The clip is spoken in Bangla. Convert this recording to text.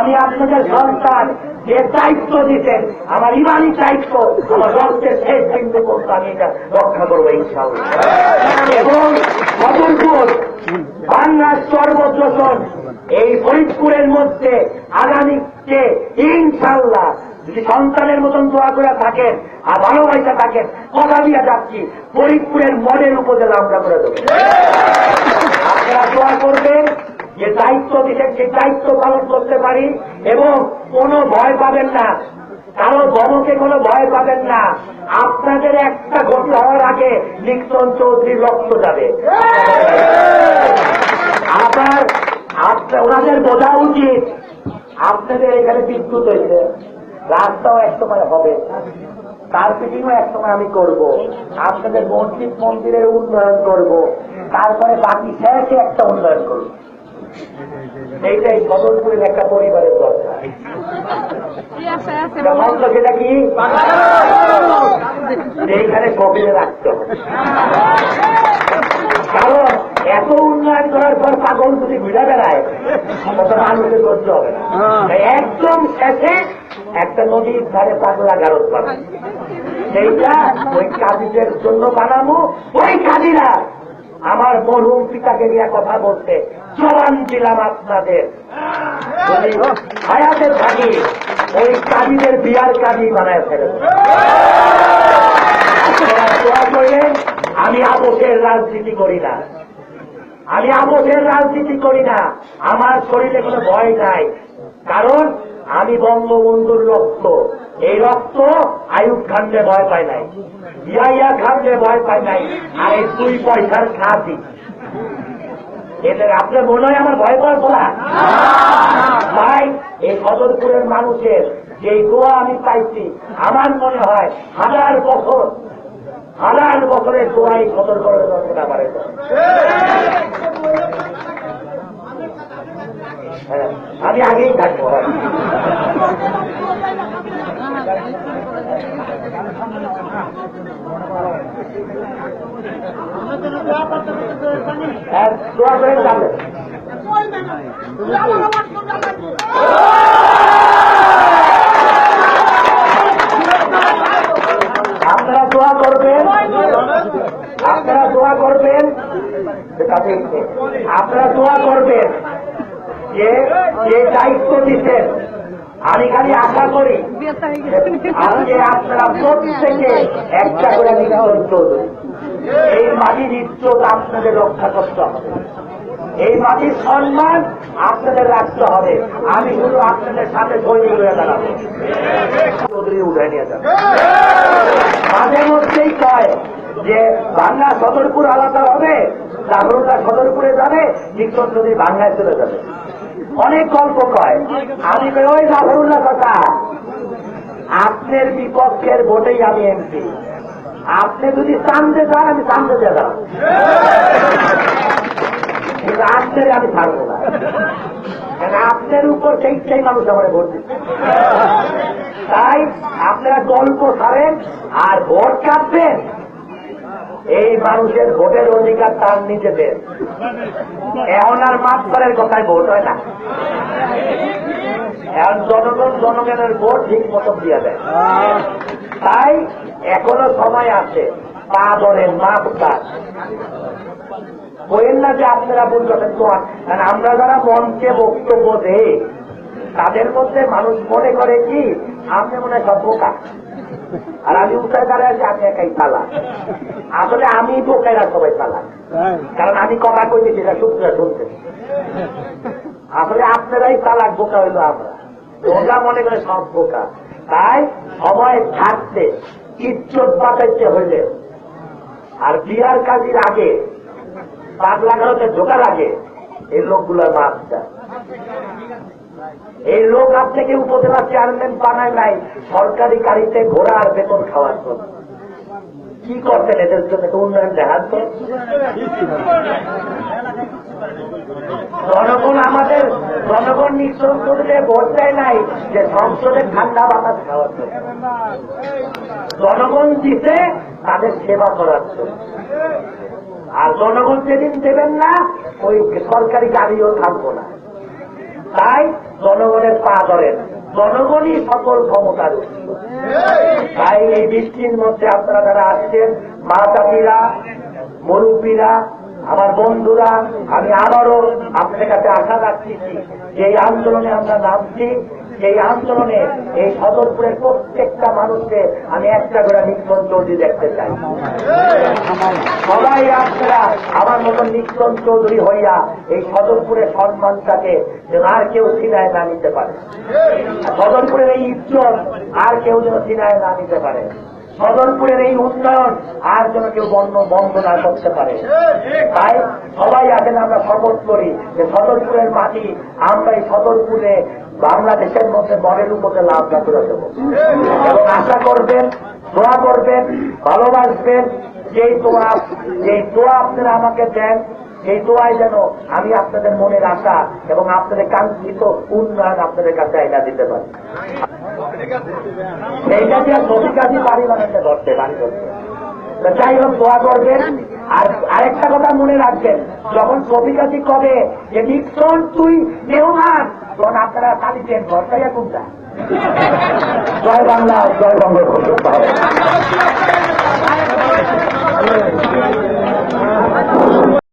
আমি আপনাদের সন্তান যে দায়িত্ব দিতেন, আমার ইমানি দায়িত্ব, আমার রক্তের শেষ বিন্দু পর্যন্ত আমি এটা রক্ষা করবো ইনশাআল্লাহ। এবং ফজলপুর বাংলার সর্বপ্রথম এই ফরিদপুরের মধ্যে আগামীকে ইনশাআল্লাহ যদি সন্তানের মতন দোয়া করে থাকেন আর ভালোবাসা থাকেন, কথা দিয়ে যাচ্ছি ফরিদপুরের মডেল উপজেলা আমরা করে দেবো। আপনারা দোয়া করবেন যে দায়িত্ব দিচ্ছেন সেই দায়িত্ব পালন করতে পারি এবং কোনো ভয় পাবেন না, কারো ধমকে কোনো ভয় পাবেন না। আপনাদের একটা ঘটনা হওয়ার আগে লিখন চৌধুরীর রক্ত যাবে। আবার ওনাদের বোঝা উচিত আপনাদের এখানে বিদ্যুৎ হয়েছে, রাস্তাও একসময় হবে, কার্পেটিংও একসময় আমি করব, আপনাদের মসজিদ মন্দিরের উন্নয়ন করব, তারপরে বাকি শেষে একটা উন্নয়ন করব। এইটাই ফজলপুরের একটা পরিবারের দরকার। সেটা কি এইখানে কপিলে রাখতে হবে, কারণ এত উন্নয়ন করার পর পাগল যদি ঘুরে বেড়ায় তত মানুষের করতে হবে না। একদম শেষে একটা নদীর ধারে পাগলা গারদ পাবে, সেইটা ওই কাজীদের জন্য বানাবো। ওই কাজীরা আমার মরহুম পিতাকে নিয়ে কথা বলতে জবান দিলাম আপনাদের, যদি হায়াতের থাকি ওই কাজীদের বিয়ার কাজী বানায় ফেলে। দোয়া করলেন, আমি আপোষের রাজনীতি করি না, আমি আপোষের রাজনীতি করি না, আমার শরীরে কোনো ভয় নাই, কারণ আমি বঙ্গবন্ধুর রক্ত, এই রক্ত আইয়ুব খানকে ভয় পায় নাই, ইয়াহিয়া খানকে ভয় পায় নাই, আর এই 2 পয়সার খাতি এদের আপনার মনে হয় আমার ভয় পাওয়ার বলা। তাই এই ফজলপুরের মানুষের যে দোয়া আমি পাইছি, আমার মনে হয় 1000 বছরের দোয়াই ফজলপুরের রচনা পারে। আমি আগেই থাকবো। দোয়া করে যাবেন, আপনারা দোয়া করবেন, আপনারা দোয়া করবেন, আপনারা দোয়া করবেন যে দায়িত্ব দিচ্ছেন। আমি খালি আশা করি আজকে আপনারা প্রত্যেকে একটা করে নির্বাচন চলবে। এই মাটির ইজ্জত আপনাদের রক্ষা করতে হবে, এই মাটির সম্মান আপনাদের রাখতে হবে। আমি শুধু আপনাদের সাথে সৈনিক হয়ে দাঁড়াবো, চৌধুরী উঠে নিয়ে যাবে। মাঝে মধ্যেই কয় যে বাংলা সদরপুর আলাদা হবে, জাফরুল্লাহ সদরপুরে যাবে, লিখন যদি বাংলায় চলে যাবে। অনেক গল্প কয়, আমি ওই জাফরুল্লাহ কথা, আপনার বিপক্ষের ভোটেই আমি এমপি, আপনি যদি চান্দে যান আমি চান্দে দিয়ে দাঁড়াবো, কিন্তু আপনার আমি ছাড়বো না, কারণ আপনার উপর সেই মানুষ আমার ভোট দিচ্ছে। তাই আপনারা গল্প ছাড়েন আর ভোট কাটবেন, এই মানুষের ভোটের অধিকার তার নিজেদের। এখন আর মাঠ করার কথায় ভোট হয় না, এখন জনগণের ভোট ঠিক মতো দিয়ে দেয়। তাই এখনো সময় আছে, পা ধরেন, মাপ কাজ বলেন না যে আপনারা বলবেন তো। কারণ আমরা যারা মঞ্চে বক্তব্য দেই তাদের মধ্যে মানুষ মনে করে কি আপনি মনে হয় সব বোকা, আর আমি উঠায় দাঁড়ায় আছি আমি একাই চালা। আসলে আমি বোকাইরা সবাই চালা, কারণ আমি কথা কইছি সেটা সূত্রে শুনতে। আসলে আপনারাই চালাক, বোকা হইল আমরা, ওরা মনে করে সব বোকা। তাই সময় থাকতে ইজ্জত বাঁচাইতে হইলে আর বিয়ার কাজের আগে পাগলা গাড়োতে ঢোকার আগে এই লোকগুলোর মাপটা, এই লোক আপনাকে উপজেলা চেয়ারম্যান বানায় নাই সরকারি গাড়িতে ঘোরা আর বেতন খাওয়ার জন্য। কি করতেন এদের জন্য? উন্নয়ন দেখান তো। জনগণ নিশ্চয় করলে ভোট দেয় নাই যে সংসদের ঠান্ডা বাতাস খাওয়ার জন্য, জনগণ দিতে তাদের সেবা করার জন্য। আর জনগণ যেদিন দেবেন না ওই সরকারি গাড়িও থাকবো না। তাই জনগণের পা ধরেন, জনগণই সকল ক্ষমতার উৎস। তাই এই বৃষ্টির মধ্যে আপনারা যারা আসছেন, মা চাষিরা, মুরব্বীরা, আমার বন্ধুরা, আমি আবারও আপনাদের কাছে আশা রাখছি যে এই আন্দোলনে আমরা নামছি, এই আন্দোলনে এই সদরপুরের প্রত্যেকটা মানুষকে আমি একটা করে নিক্ষণ চৌধুরী দেখতে চাই। সবাই আপনারা আমার মতন নিক্ষণ চৌধুরী হইয়া এই সদরপুরের সম্মানটাকে যেন আর কেউ ছিনায় না নিতে পারে, সদরপুরের এই ইজ্জত আর কেউ যেন ছিনায় না নিতে পারে, সদরপুরের এই উন্নয়ন আর যেন কেউ বন্ধ না করতে পারে। তাই সবাই আছেন, আমরা শপথ করি যে সদরপুরের মাটি আমরা এই সদরপুরে বাংলাদেশের মধ্যে মডেল উপজেলা আমরা করে দেব। এবং আশা করবেন, দোয়া করবেন, ভালোবাসবেন, যেই দোয়া আপনারা আমাকে দেন, এই দোয়ায় যেন আমি আপনাদের মনের আশা এবং আপনাদের কাঙ্ক্ষিত উন্নয়ন আপনাদের কাছে আইনা দিতে পারি। এইটা যে নদী কাজী বাড়ি বানাতে ধরতে বাড়ি ধরতে, যাই হোক দোয়া করবেন। আর আরেকটা কথা মনে রাখবেন, যখন কবিকাজি কবে যে নিক্সন তুই মেহমান, তখন আপনারা কাঁদিতেন ঘরটাই কোনটা। জয় বাংলা, জয় বঙ্গবন্ধু।